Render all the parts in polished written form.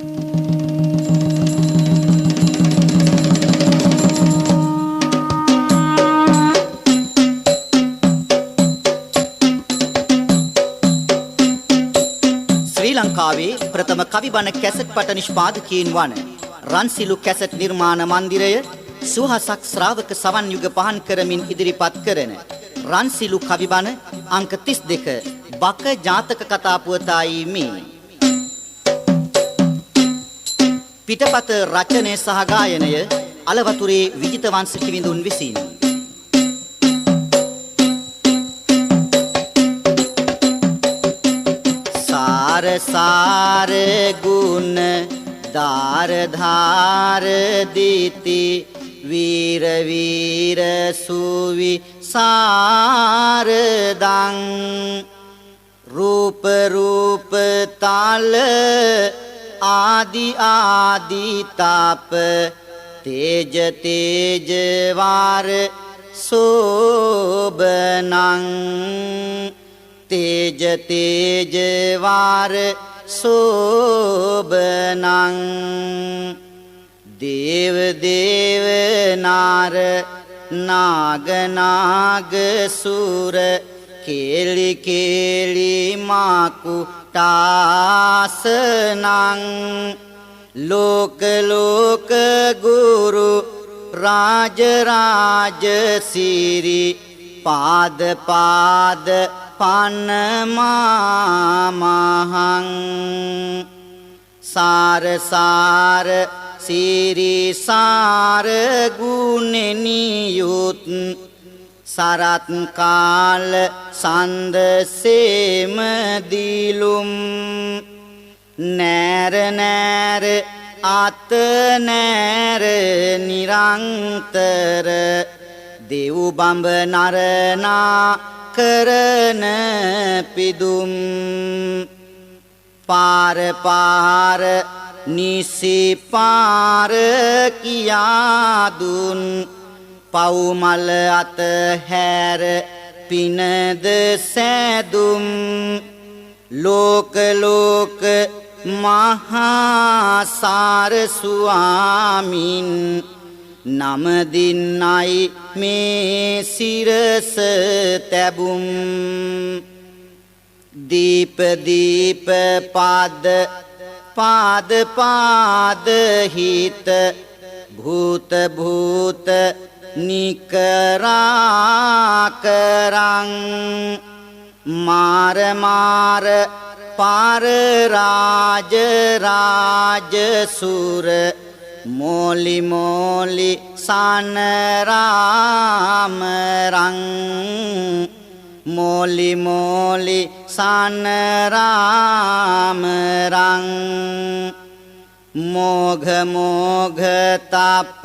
ශ්‍රී ලංකාවේ ප්‍රථම කවිබණ කැසට් පට නිෂ්පාදකයින් වන රන්සිලු කැසට් නිර්මාණ මන්දිරය සුවහසක් ශ්‍රාවක සවන් යුග පහන් කරමින් ඉදිරිපත් කරන රන්සිලු කවිබණ අංක 32 බක ජාතක කතා පුවතයි මේ. පිටපත රචනය සහ ගායනය අලවතුරේ විජිතවංශ කිවිඳුන් විසින්. सार गुण दार धार दीति वीर वीर सुवि सार दंग रूप रूप ताल आदि आदि ताप तेज तेज वार शोभनंग तेज तेज वार शोभनंग देव देव नार नाग नाग सुर केली केली माकुटासनंग लोक लोक गुरु राज राज सिरि पाद पाद पानमामहं सार सार सिरि सार गुण नियुत सरत काल संद सेम दिलुम नैर नैर आत नैर निरंतर देव बंब नरना करन पिदुम पार पार निसी पार किया दुन पौमल अत हैर पिनद सैदुम लोक लोक महासार सुआमिन नम दिनाई में सिरस तैबुम दीप दीप पाद पाद पाद हित भूत भूत निकराकरंग मार मार पार राज राज सुर मोली मोली सान राम रंग मोली मोली सान राम रंग मोघ मोघ ताप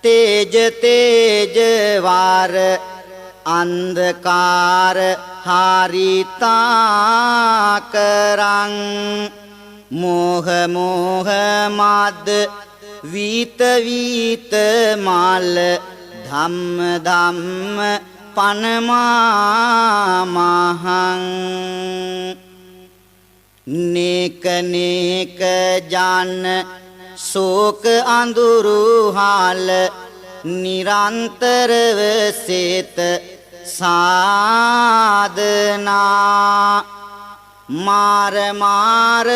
तेज तेज वार अंधकार हारिता करंग मोह मोह माद वीत वीत माल धम्म धम्म पनमामहं नेक नेक जान शोक अंधुरु हाल निरंतर सेत साधना मार मार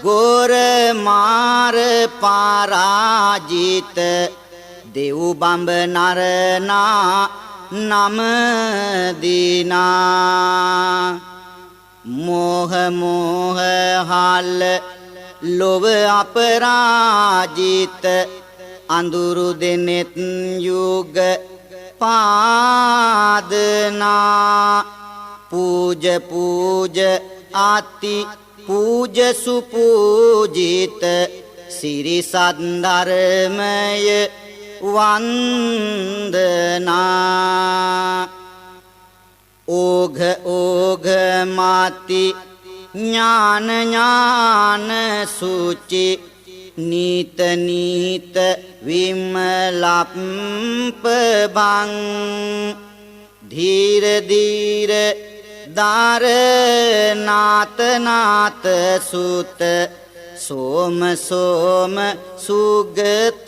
गोर मार पराजित देव बंब नरना नम दीना मोह मोह हाल लोभ अपराजित अंधुरु दिनित युग पादना पूज पूज आति पूज सुपूजित सिरि संधर्मय वंदना ओघ ओघ माति ज्ञान ज्ञान सूचि नीत नीत विमलाप भंग धीर धीर दार नात नात सुत සෝම සෝම සුගතත්‍රජං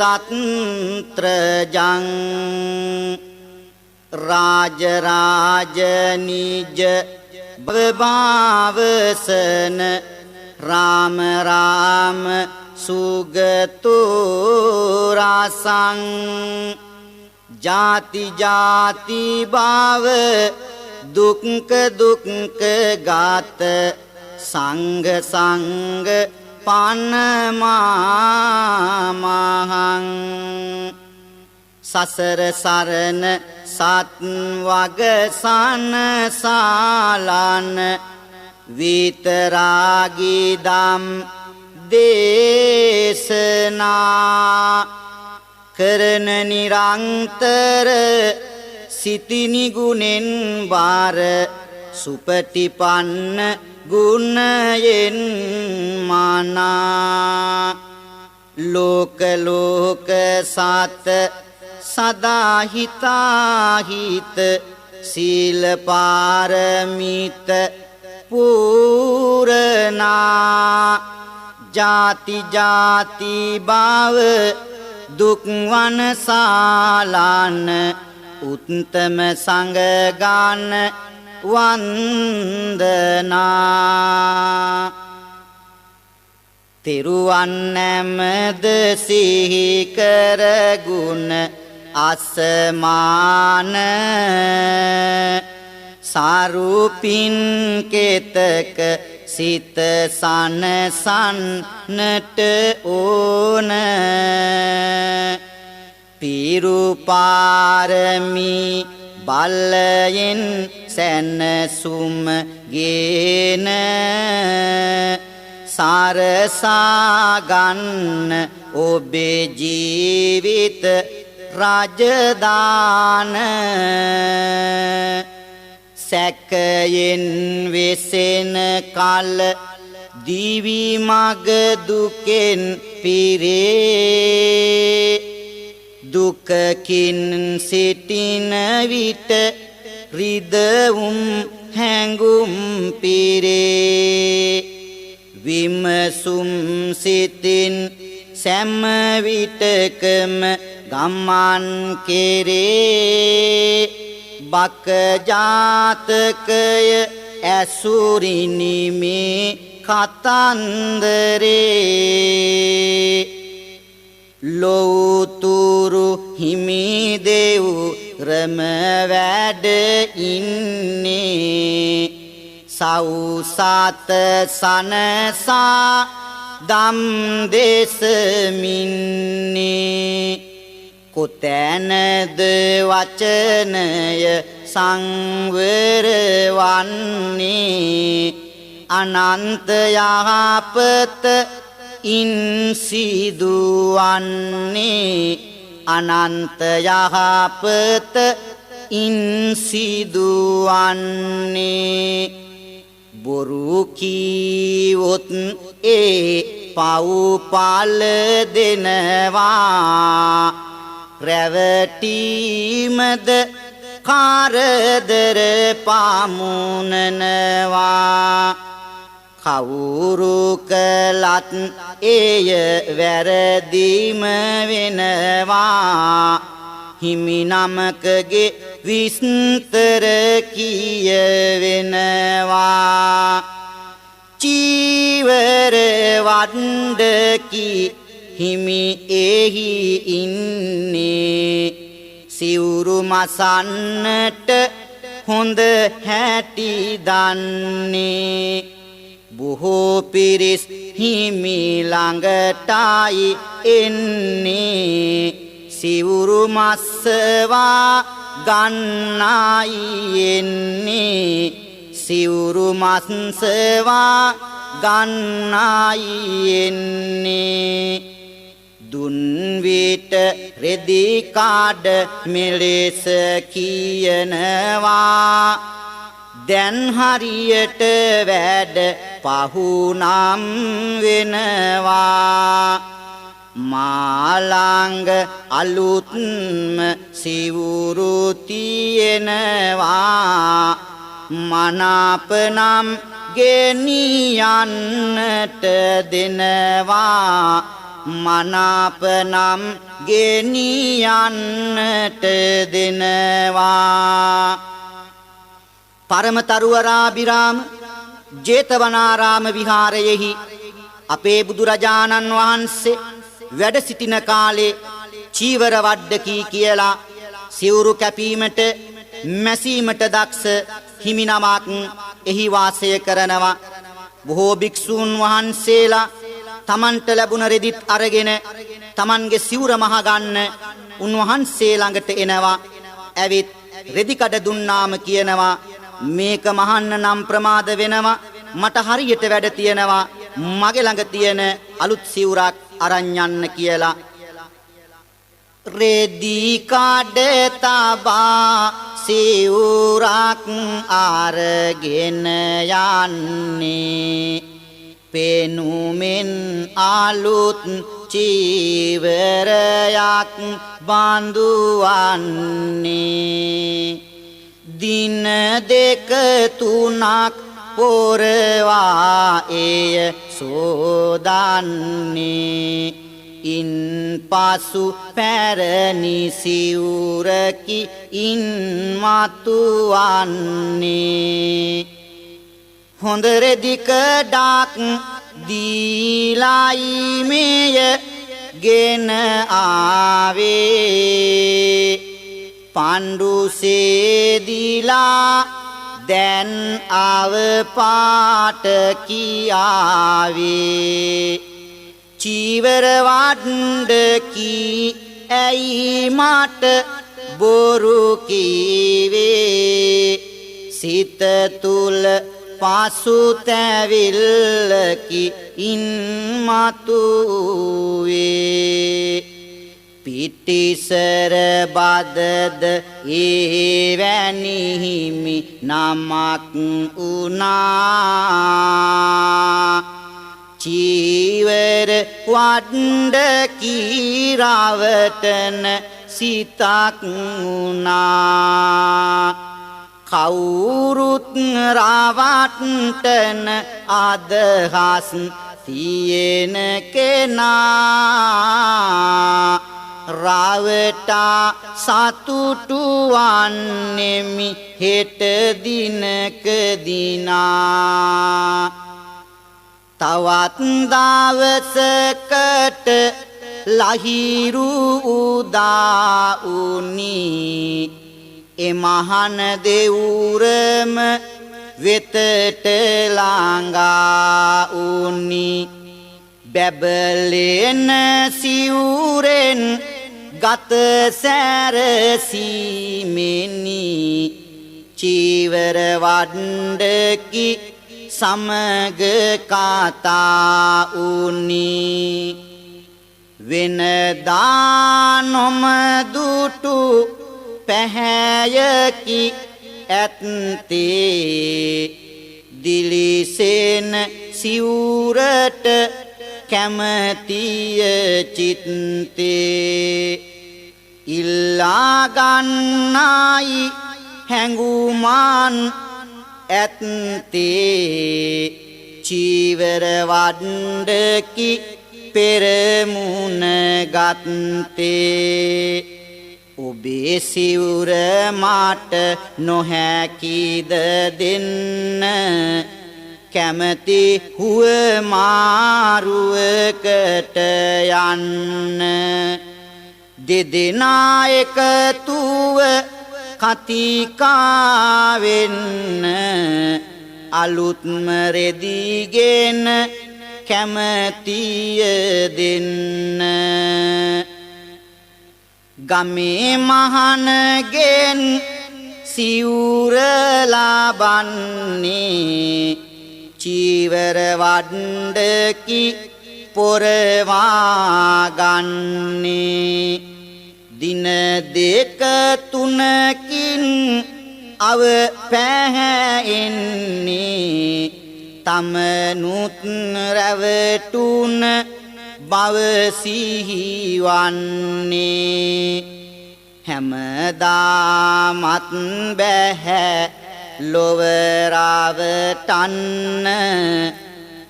රාජ රාජ නිජ භවසන රාම රාම සුගතෝ රසං ජාති ජාති භව දුක්ඛ දුක්ඛ ගාත සංඝ සංඝ පනමාමහං සසර සරණ සත් වග සනසාලන විතරාගී දම් දේශනා කරන නිරන්තර සිතිනි ගුණෙන් වාර සුපටිපන්න ගුණයෙන් මනා ලෝක ලෝක සත සදා හිතාහිත සීල පාරමිත පූර්ණා ජාති ජාති භව දුක් වනසාලන උත්තම සංඝ ගාන වන්දනා තිරුවන් නැමද සිහි කර ගුණ අසමාන සාරුපින් කෙතක සිත සනසන්නට ඕන පිරු පාරමී බලයෙන් සැනසුම ගේන සාරසා ගන්න ඔබේ ජීවිත රාජදාන සැකයෙන් වෙසෙන කල දිවි මග දුකෙන් පිරේ දුකකින් සිටින විට රිදවුම් හැඟුම් පිරේ විමසුම් සිතින් සෑම විටකම ගමන් කෙරේ බක ජාතකය ඇසුරිනි මේ කතන්දරේ ලෝතුරු හිමි දෙව් රම වැඩ ඉන්නේ සෞසත සනසා දම් දේශමින්නේ කොතැනද වචනය සංවර වන්නේ අනන්ත යහපත ඉන් සිදුවන්නේ අනන්ත යහපත ඉන් සිදුවන්නේ බොරු කීවොත් ඒ පව් පල දෙනවා රැවටීමද කාරදර පාමුණනවා කවුරු කළත් එය වැරදීම වෙනවා හිමි නමකගේ විස්තර කියවෙනවා චීවර වණ්ඩකි හිමි එහි ඉන්නේ සිවුරු මසන්නට හොඳ හැටි දන්නේ බොහෝ පිරිස් හිමි ළඟටයි එන්නේ සිවුරු මස්සවා ගන්නයි එන්නේ සිවුරු මස්සවා ගන්නයි එන්නේ දුන් විට රෙදි කාඩ මෙලෙස කියනවා දැන් හරියට වැඩ පහුනම් වෙනවා මාළංග අලුත්ම සිවුරු තියෙනවා මනාපනම් ගෙනියන්නට දෙනවා මනාපනම් ගෙනියන්නට දෙනවා පරමතරුවරාබිරාම ජේතවනාරාම විහාරයෙහි අපේ බුදුරජාණන් වහන්සේ වැඩ සිටින කාලේ චීවර වඩ්ඩකී කියලා සිවුරු කැපීමට මැසීමට දක්ෂ හිමිනමක් එහි වාසය කරනවා බොහෝ භික්ෂූන් වහන්සේලා තමන්ට ලැබුණ රෙදිත් අරගෙන තමන්ගේ සිවුර මහ ගන්න උන්වහන්සේ ළඟට එනවා ඇවිත් රෙදි කඩ දුන්නාම කියනවා මේක මහන්න නම් ප්‍රමාද වෙනවා මට හරියට වැඩ තියෙනවා මගේ ළඟ තියෙන අලුත් සිවුරක් අරන් යන්න කියලා රෙදි කඩ තබා සිවුරක් අරගෙන යන්නේ පෙනුමෙන් අලුත් චීවරයක් බඳුවන්නේ දින දෙක තුනක් පොරවා එය සෝදන්නේ ඉන් පසු පැරණි සිවුරකි ඉන් මතුවන්නේ හොඳ රෙදි කඩක් දීලයි මෙය ගෙන ආවේ පණ්ඩු සේදිලා දැන් ආව පාට කියාවේ චීවර වඩ්ඩ කී ඇයි මට බොරු කීවේ සිත තුල පසුතැවිල්ලකි ඉන් මතුවේ පිටිසර බදද එවැනි හිමි නමක් උනා චීවර වඩ්ඩ කීරවටන සිතක් උනා කවුරුත් රවට්ටන අදහස් තියෙන කෙනා රවටා සතුටු වන්නෙමි හෙට දිනක දිනා තවත් දවසකට ලහිරු උදා උනි එමහන දෙවුරම වෙතට ළඟා උනි බැබලෙන සිවුරෙන් ගත සැරසීමෙනි චීවර වඩ්ඩකි සමග කතා උනි වෙනදා නොමදුටු පැහැයකි ඇත්තේ දිලිසෙන සිවුරට කැමතිය චිත්තේ ඉල්ලා ගන්නයි හැඟුමන් ඇත්තේ චීවර වඩ්ඩකි පෙරමුණ ගත්තේ ඔබේ සිවුර මට නොහැකිද දෙන්න කැමති හුවමාරුවකට යන්න දෙදෙනා එකතුව කතිකා වෙන්න අලුත්ම රෙදිගෙන කැමතිය දෙන්න ගමේ මහනගෙන් සිවුර ලබන්නේ චීවර වඩ්ඩකි පොරවා ගන්නේ දින දෙක තුනකින් අව පැහැෙන්නේ තමනුත් රැවටුන බව සිහිවන්නේ හැමදාමත් බැහැ ලොව රවටන්න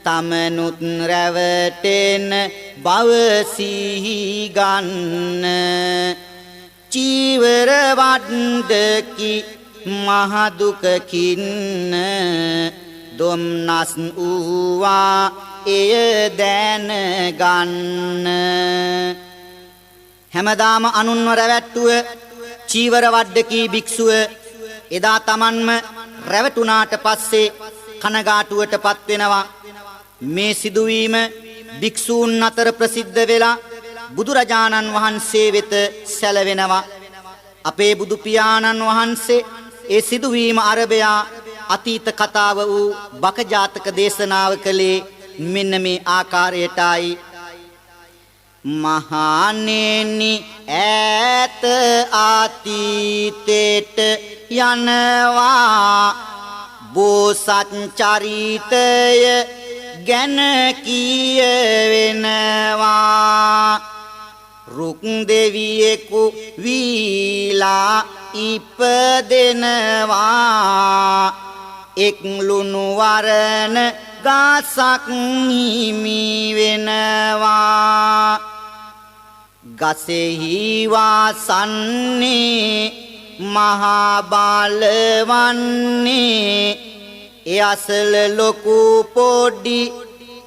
තමනුත් රැවටෙන බව සිහි ගන්න චීවර වඩ්ඩකි මහ දුකකින්න දුම්නස් වූවා එය දැනගන්න හැමදාම අනුන්ව රැවට්ටුව චීවර වඩ්ඩකී භික්ෂුව එදා තමන්ම රැවටුණාට පස්සේ කනගාටුවටපත් වෙනවා මේ සිදුවීම භික්ෂූන් අතර ප්‍රසිද්ධ වෙලා බුදුරජාණන් වහන්සේ වෙත සැලවෙනවා අපේ බුදු පියාණන් වහන්සේ ඒ සිදුවීම අරබයා අතීත කතාව වූ බක ජාතක දේශනාව කළේ මෙන්න මේ ආකාරයටයි මහණෙනි ඈත අතීතයට යනවා බෝසත් චරිතය ගැන කියවෙනවා රුක් දෙවියෙකු වීලා ඉපදෙනවා එක් ලුණු වරණ ගසක් හිමි වෙනවා ගසෙහි වාසන්නේ මහා බලවන්නේ ඒ අසල ලොකු පොඩි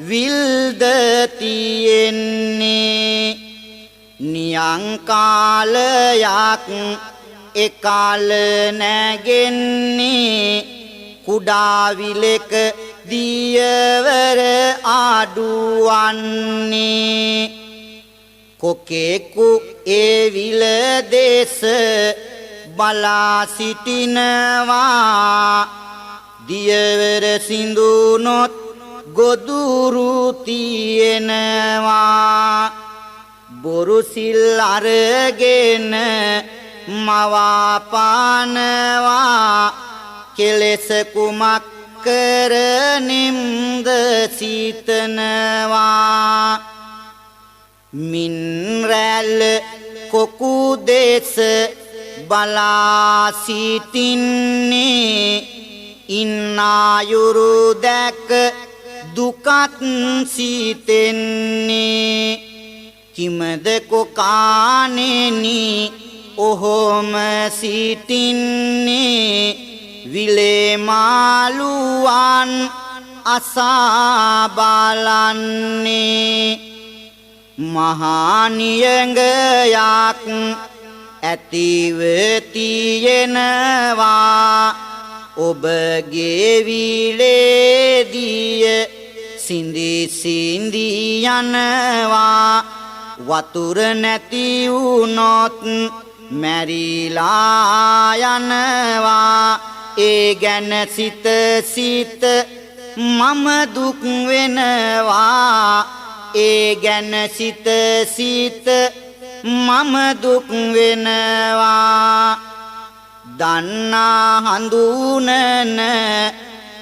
විල්ද තියෙන්නේ නියං කාලයක් එකල නැගෙන්නේ කුඩා විලක දියවර ආඩුවන්නේ කොකෙකු ඒ විල දේශ බලා සිටිනවා දියවර සිඳුනොත් ගොදුරු තියෙනවා බොරු සිල් අරගෙන මවාපානවා කෙලෙස කුමක් කරනිම්ද සිතනවා මින් රැල්ල කොකු දේශ බලා සිටින්නේ ඉන්නායුරු දැක දුකත් සිතෙන්නේ කිමද කොකානෙනි ඔහොම සිටින්නේ විලේ මාළුවන් අසා බලන්නේ මහා නියඟයක් ඇතිව තියෙනවා ඔබගේ විලේදිය සිඳි සිඳි යනවා වතුර නැති වුනොත් මැරිලා යනවා ඒ ගැන සිත සිත මම දුක් වෙනවා ඒ ගැන සිත සිත මම දුක් වෙනවා දන්නා හඳුනන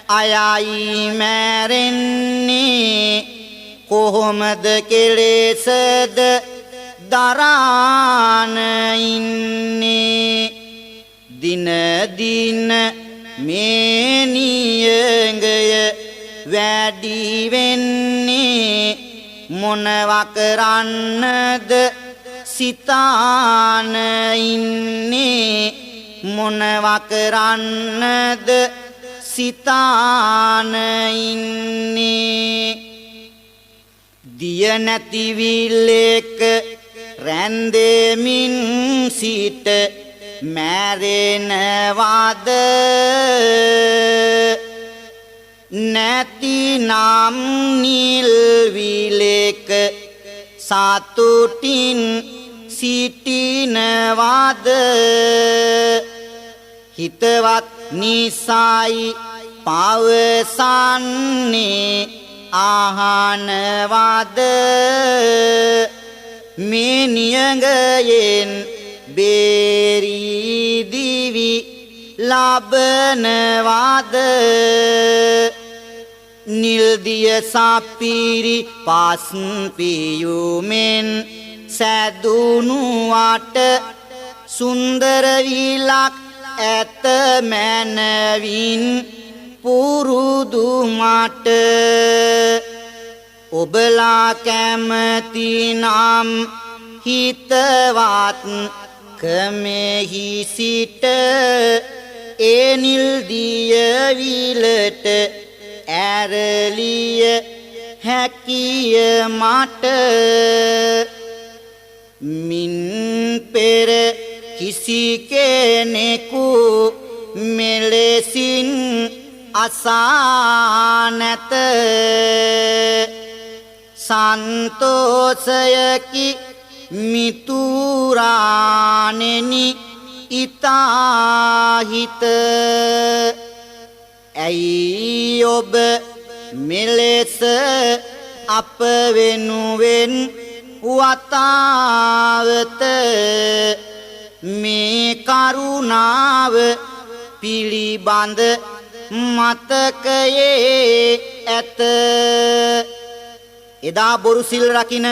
අයයි මැරෙන්නේ කොහොමද කෙලෙසද දරාන ඉන්නේ දින දින මේ නියඟය වැඩි වෙන්නේ මොනවා කරන්නද සිතාන ඉන්නේ මොනවා කරන්නද සිතාන ඉන්නේ දිය නැති විලක රැඳෙමින් සිට මැරෙනවද නැතිනම් නිල් විලක සතුටින් සිටිනවද හිතවත් නිසයි පවසන්නේ ආහනවද මේ නියඟයෙන් බේරී දිවි ලබනවද නිල්දිය සපිරි පස් පියුමෙන් සැදුණුවට සුන්දර විලක් ඇත මැනවින් පුරුදු මට ඔබලා කැමති නම් හිතවත් කමෙහි සිට ඒ නිල් දිය විලට ඇරලිය හැකිය මට මින් පෙර කිසි කෙනෙකු මෙලෙසින් අසා නැත සන්තෝෂයකි මිතුරාණෙනි ඉතාහිත ඇයි ඔබ මෙලෙස අප වෙනුවෙන් වතාවත මේ කරුණාව පිළිබඳ මතකයේ ඇත එදා බොරු සිල් රකින්න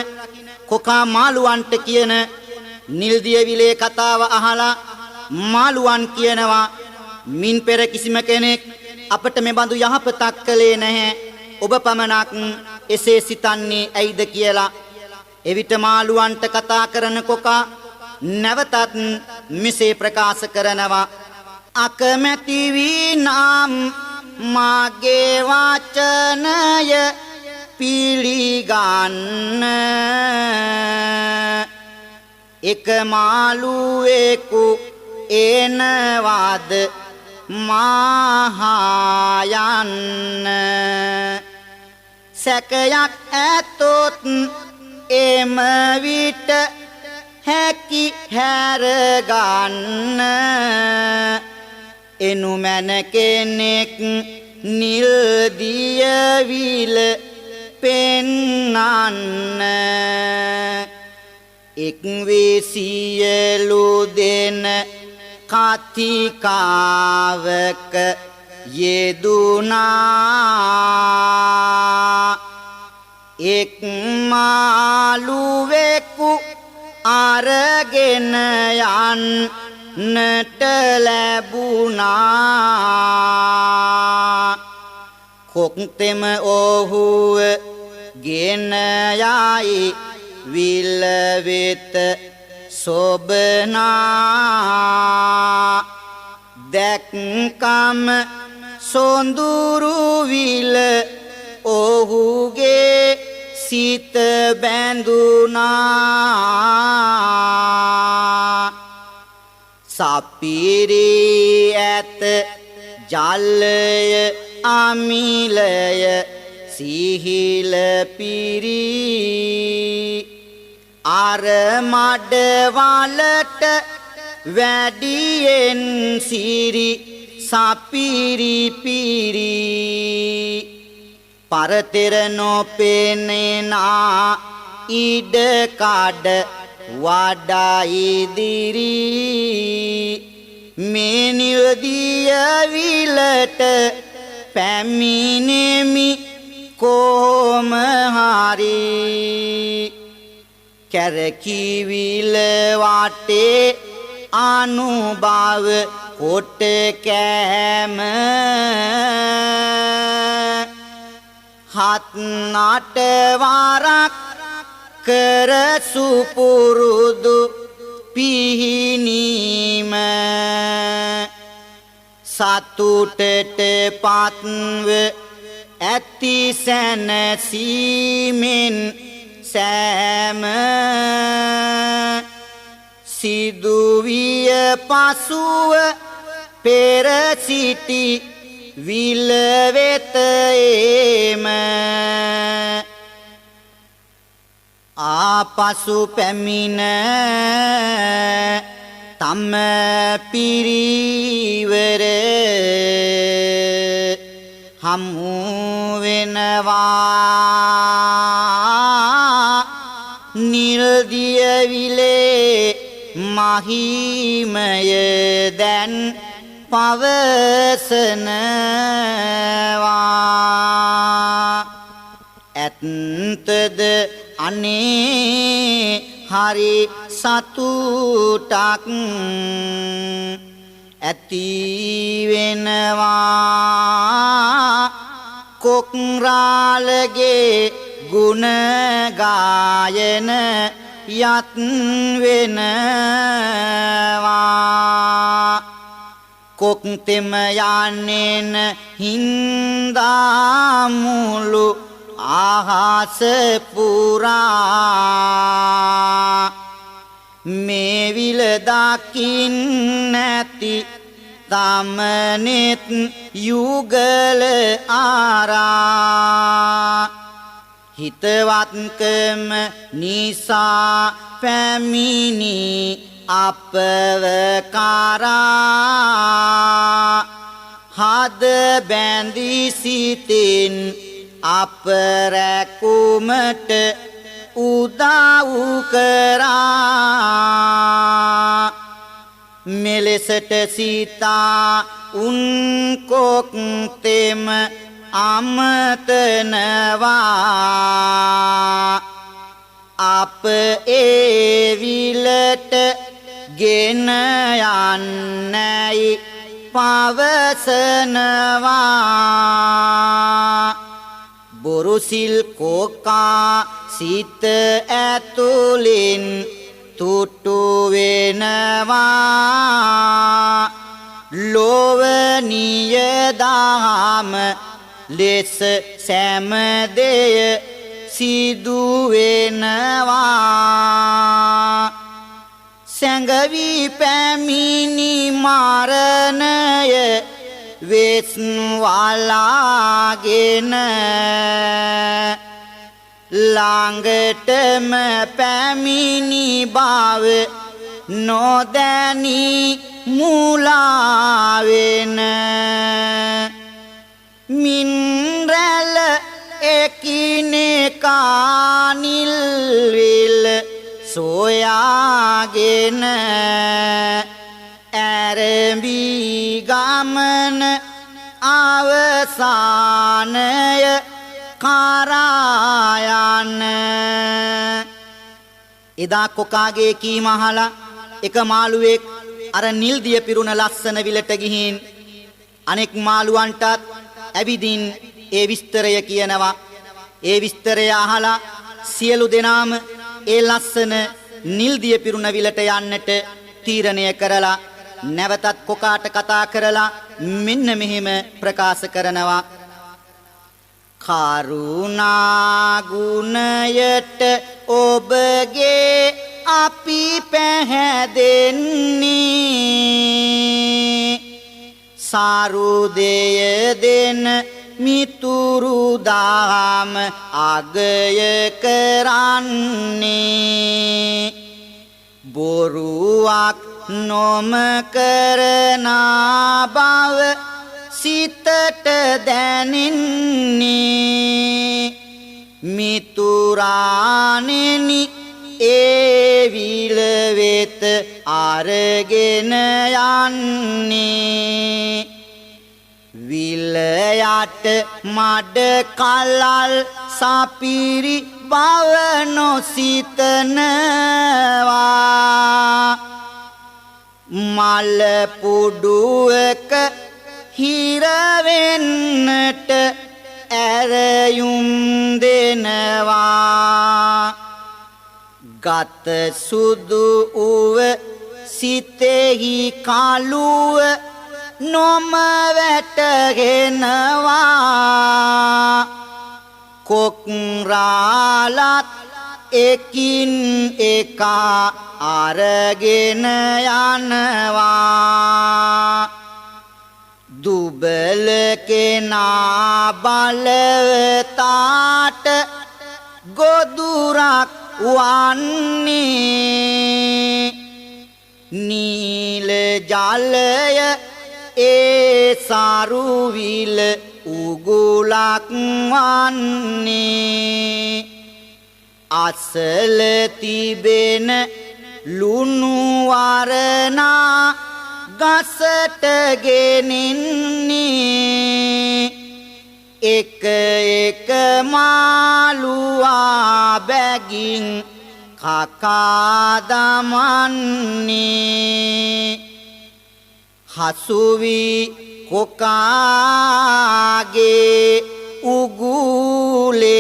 කොකා මාළුවන්ට කියන නිල්දිය විලේ කතාව අහලා මාළුවන් කියනවා මින් පෙර කිසිම කෙනෙක් අපට මෙබඳු යහපතක් කළේ නැහැ ඔබ පමණක් එසේ සිතන්නේ ඇයිද කියලා එවිට මාළුවන්ට කතා කරන කොකා නැවතත් මෙසේ ප්‍රකාශ කරනවා අකමැති වී නම් මාගේ වචනය පිළිගන්න එක මාළුවෙකු එනවාද මහායන්න සැකයක් ඇතොත් එම විට හැකි හැරගන්න එනුමැන කෙනෙක් නිල් දිය විල පෙන්නන්න එක් වේ සියලු දෙන කතිකාවක යෙදුනා එක් මාළුවෙකු අරගෙන යන්නට ලැබුණා කොක්තෙම ඔහුව ගෙන යයි විල වෙත සොබනා දැක්කම සොඳුරු විල ඔහුගේ සිත බැඳුනා සපිරි ඇත ජලය අමිලය සිහිල පිරි අර මඩ වලට වැඩියෙන් සිරි සපිරි පිරි පරතෙර නොපෙනෙනා ඉඩ කඩ වඩා ඉදිරි මේ නිල්දිය විලට පැමිණෙමි කොහොම හරි කැරකිවිල වටේ අනුභව කොට කෑම හත් නට වරක් කර සුපුරුදු පිහිනීම සතුටට පත්ව ඇති සැනසීමෙන් සෑම සිදුවිය පසුව පෙර සිටි විල වෙත ඒම ආපසු පැමිණ තම පිරිවර හමු වෙනවා නිල්දිය විලේ මහිමය දැන් පවසනවා ඇත්තද අනේ හරි සතුටක් ඇති වෙනවා කොක් රාළගේ ගුණ ගායන යත් වෙනවා කොක් තෙම යන්නේන හින්දා මුළු ආහස පුරා මේ විල දකින්න නැති තමනෙත් යුගල ආරා හිතවත්කම නිසා පැමිණි අපව කරා හද බැඳී සිටින් අප රැකුමට උදව් කරා මෙලෙසට සීතා උන් කොක් තෙම අමතනවා අප ඒ විලට ගෙන යන්නයි පවසනවා බොරුසිල් කෝකා සිත ඇතුලින් තුට්ටු වෙනවා ලෝවනීය දහම ලෙස සෑම දෙය සිදු වෙනවා සැඟවි පැමිණි මරණය වෙස් වලාගෙන ළඟටම පැමිණි බව නොදැනී මුලා වෙන මින් රැළ එකිනෙකා නිල් විල සොයාගෙන ඇරඹී ගමන අවසානය කරා යන්න එදා කොකාගේ කීම අහලා එක මාළුවෙක් අර නිල් දිය පිරුණ ලස්සන විලට ගිහින් අනෙක් මාළුවන්ටත් ඇවිදින් ඒ විස්තරය කියනවා ඒ විස්තරය අහලා සියලු දෙනාම ඒ ලස්සන නිල් දිය පිරුණ විලට යන්නට තීරණය කරලා නැවතත් කොකාට කතා කරලා මෙන්න මෙහෙම ප්‍රකාශ කරනවා කරුණා ගුණයට ඔබගේ අපි පැහැදෙන්නේ සාරු දෙය දෙන මිතුරු දහම අගය කරන්නේ බොරුවක් නොම කරනා බව සිතට දැනෙන්නේ මිතුරානෙනි ඒ විල වෙත අරගෙන යන්නේ විල යට මඩ කලල් සපිරි බව නොසිතනවා මල පුඩුවක හිර වෙන්නට ඇරයුම් දෙනවා ගත සුදු උව සිතෙහි කළුව නොම වැටගෙනවා කොක් රාලත් එකින් එකා අරගෙන යනවා දුබල කෙනා බලවතාට ගොදුරක් වන්නේ නීල ජලය ඒ සරුවිල උගුලක් වන්නේ අසල තිබෙන ලුණු වරණා ගසට ගෙනින්නේ එක එක මාළුවා බැගින් කකා දමන්නේ හසුවි කොකාගේ උගුලේ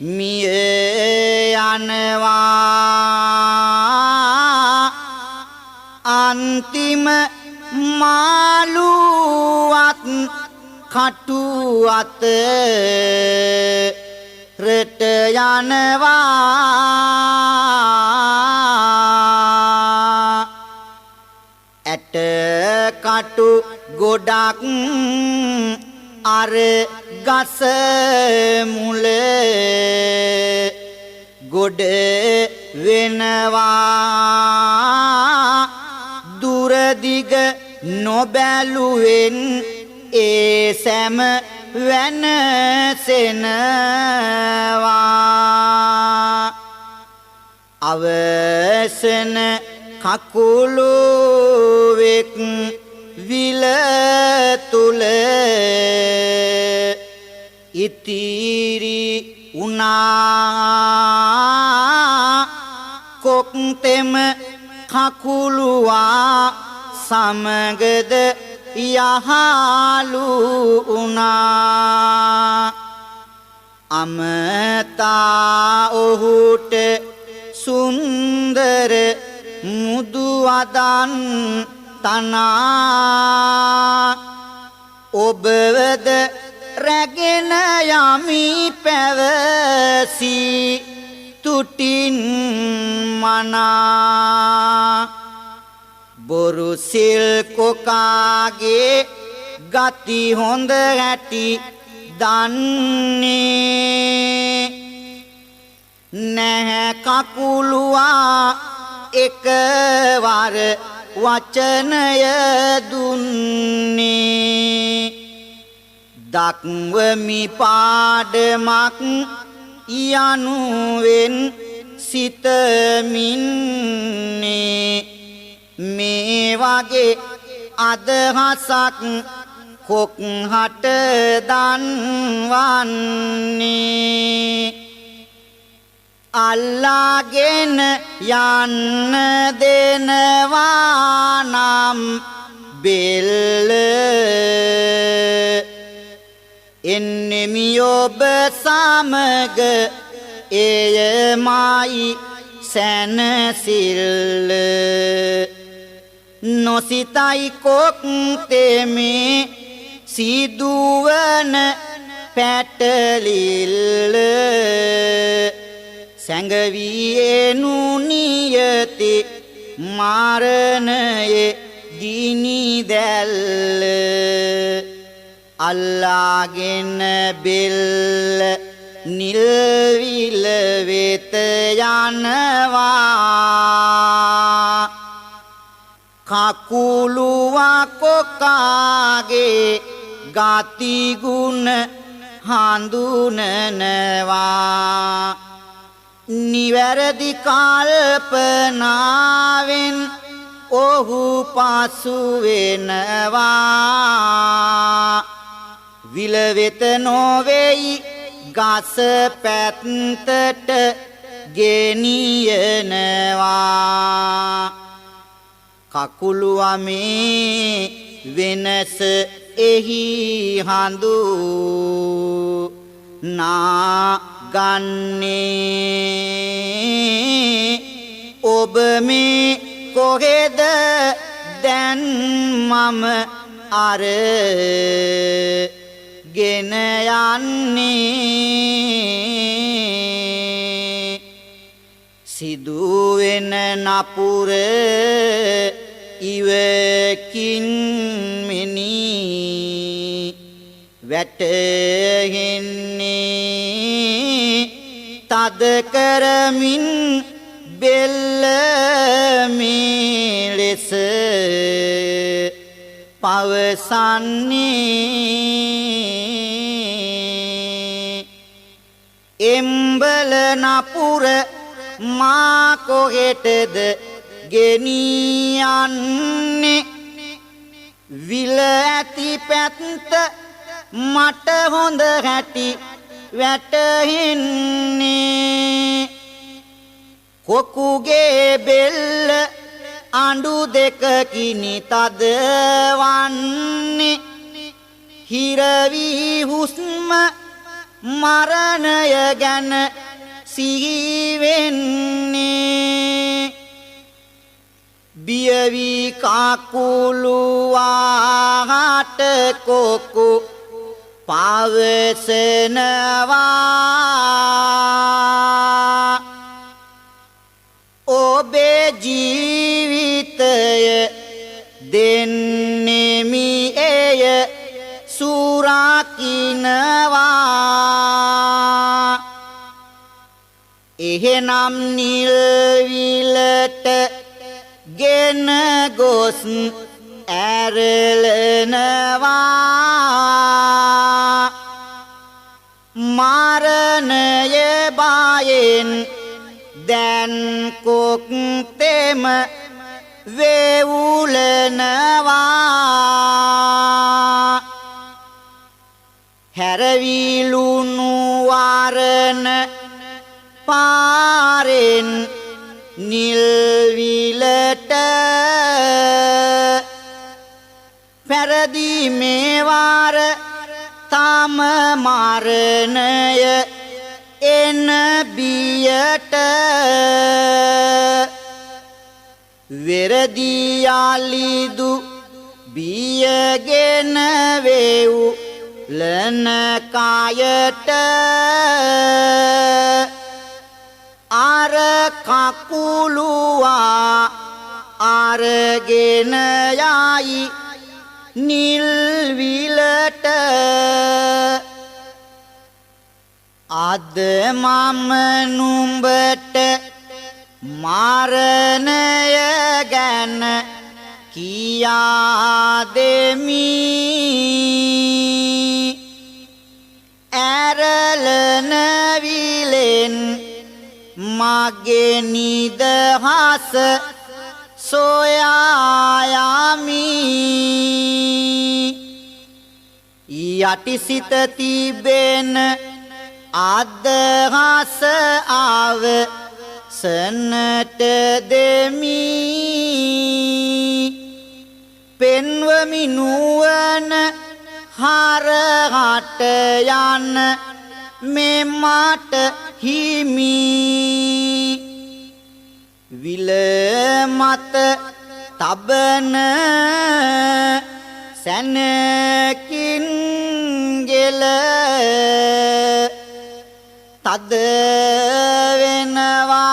මිය යනවා අන්තිම මාළුවත් කටු අත රට යනවා ඇට කටු ගොඩක් අර ගස මුල ගොඩ වෙනවා දුරදිග නොබැලුවෙන් ඒ සැම වෙනසෙනවා අවසන කකුලුවෙක් විල තුල ඉතිරි උනා කොක්තෙම කකුලුවා සමගද යහලු උනා අමතා ඔහුට සුන්දර මුදු අදන් තනා ඔබවද රැගෙන යමි පැවසි තුටින් මනා බොරු සිල් කොකාගේ ගති හොඳ ඇති දන්නේ නැහැ කකුලුවා එකවර වචනය දුන්නේ දක්වමි පාඩමක් යනුවෙන් සිතමින්නේ මේ වගේ අදහසක් කොක් හට දන්වන්නේ අල්ලාගෙන යන්න දෙනවා නම් බෙල්ල එන්නෙමි ඔබ සමග එයමයි සැනසිල්ල නොසිතයි කොක් තෙමේ සිදුවන පැටලිල්ල සැඟවියෙනු නියති මරණයේ ගිනි දැල්ල අල්ලාගෙන බෙල්ල නිල්විල වෙත යනවා කකුලුවා කොකාගේ ගතිගුණ හඳුනනවා නිවැරදි කල්පනාවෙන් ඔහු පසු වෙනවා විල වෙත නොවේයි ගස පැත්තට ගෙනියනවා කකුලුවා මේ වෙනස එහි හඳුනා ගන්නේ ඔබ මේ කොහෙද දැන් මම අරගෙන යන්නේ සිදුවෙන නපුර ඉවකින් මෙනි වැටෙන්නේ තද කරමින් බෙල්ල මේ ලෙස පවසන්නේ එම්බල නපුර මා කොහෙටද ගෙනියන්නේ විල ඇති පැත්ත මට හොඳ හැටි වැටහෙන්නේ කොකුගේ බෙල්ල ආණ්ඩු දෙක කිනි තද වන්නේ හිරවි හුස්ම මරණය ගැන සිහි වෙන්නේ බියවි කකුළු වාහට කොකු පවසනවා ඔබේ ජීවිතය දෙන්නෙමි එය සුරකින්නවා එහෙනම් නිල් විලට ගෙන ගොස් ඇරලනවා මරණය බයෙන් දැන් කොක්තෙම වේවුලනවා හැරවිලුණු වරණ පාරෙන් නිල් විලට පැරදි මේවාර තම මරණය එන බියට වෙරදි යාලිදු බියගෙන වේවු ලන කායට අර කකුලුවා අරගෙන යයි නිල් විලට අද මම නුඹට මරණය ගැන කියා දෙමි ඇරලන විලෙන් මගේ නිදහස සොයා යමි යටිසිත තිබෙන අදහස ආව සනට දෙමි පෙන්වමි නුවණ හරහට යන මෙමට හිමි විල මත තබන සැනකින් ගෙල තද වෙනවා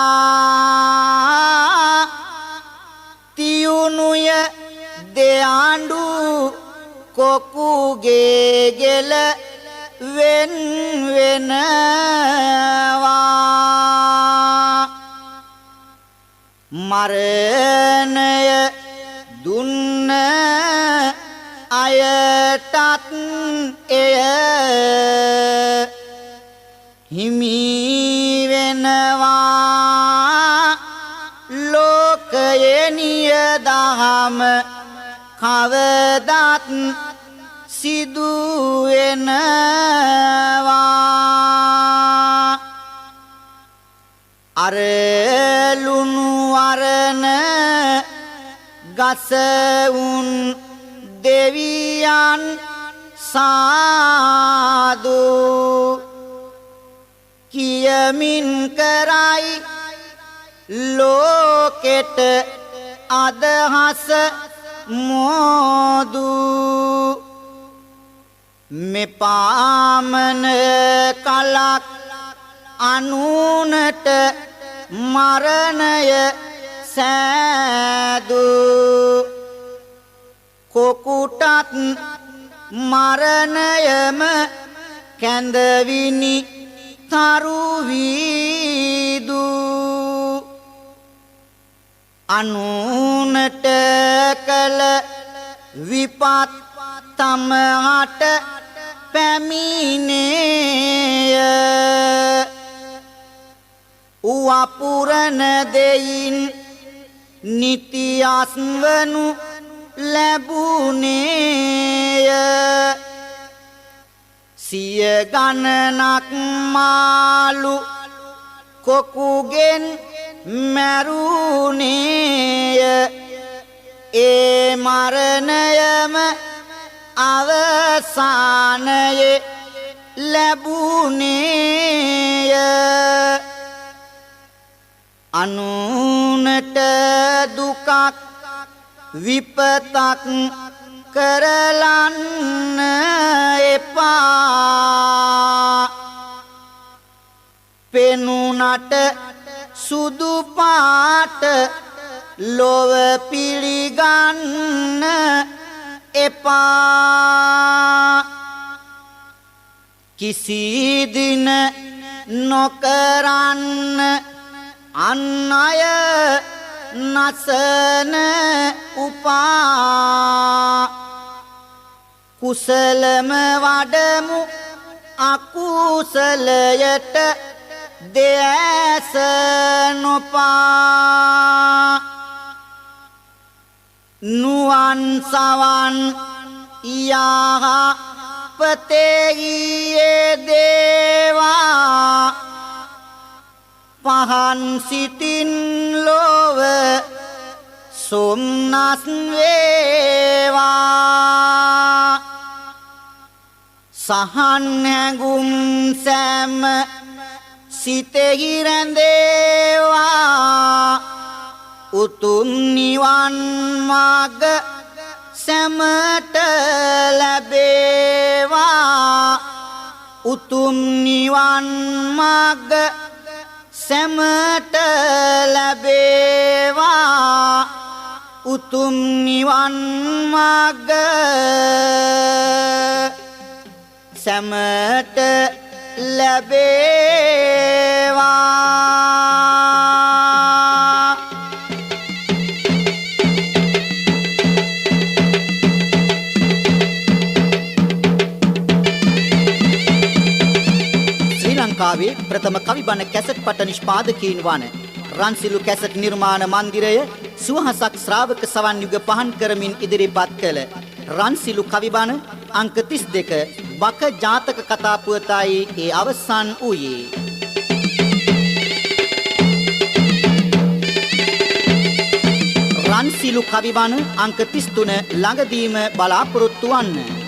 තියුණුය දෙආණ්ඩු කොකුගේ ගෙල වෙන් වෙනවා මරණය දුන්න අයටත් එය හිමි වෙනවා ලෝකයේ නියදහම කවදත් සිදු වෙනවා අරලුණු වරණ ගස උන් දෙවියන් සාදු කියමින් කරයි ලෝකෙට අදහස මෝදු මෙපාමන කලක් අනුනට මරණය සෑදු කොකුටත් මරණයම කැඳවිනි තරුවීදු අනුනට කල විපත් තමහට පැමිණේය වපුරන දෙයින් නිතියස්වනු ලැබුණේය සිය ගණනක් මාළු කොකුගෙන් මැරුණේය ඒ මරණයම අවසානයේ ලැබුණේය අනුනට දුකක් විපතක් කරලන්න එපා පෙනුනට සුදු පාට ලොව පිළිගන්න එපා කිසි දින නොකරන්න අන් අය නසන උපා කුසලම වඩමු අකුසලයට දෙයස නොපා නුවන් සවන් යහපතේ දේවා පහන් සිතින් ලොව සොම්නස් වේවා සහන් හැඟුම් සෑම සිතෙහි රැඳේවා උතුම් නිවන් මාර්ග සැමට ලැබේවා උතුම් නිවන් මාර්ග සැමට ලැබේවා උතුම් නිවන් මාර්ග සැමට ලැබේවා ශ්‍රී ලංකාවේ ප්‍රථම කවි බණ කැසට් පට නිෂ්පාදකීන් වන රන්සිලු කැසට් නිර්මාණ මන්දිරය සුවහසක් ශ්‍රාවක සවන් යුග පහන් කරමින් ඉදිරිපත් කළ රන්සිලු කවි බණ අංක 32 බක ජාතක කතා පුවතයි ඒ අවසන් වූයේ රන්සිලු කවි බණ අංක 33 ළඟදීම බලාපොරොත්තු වන්න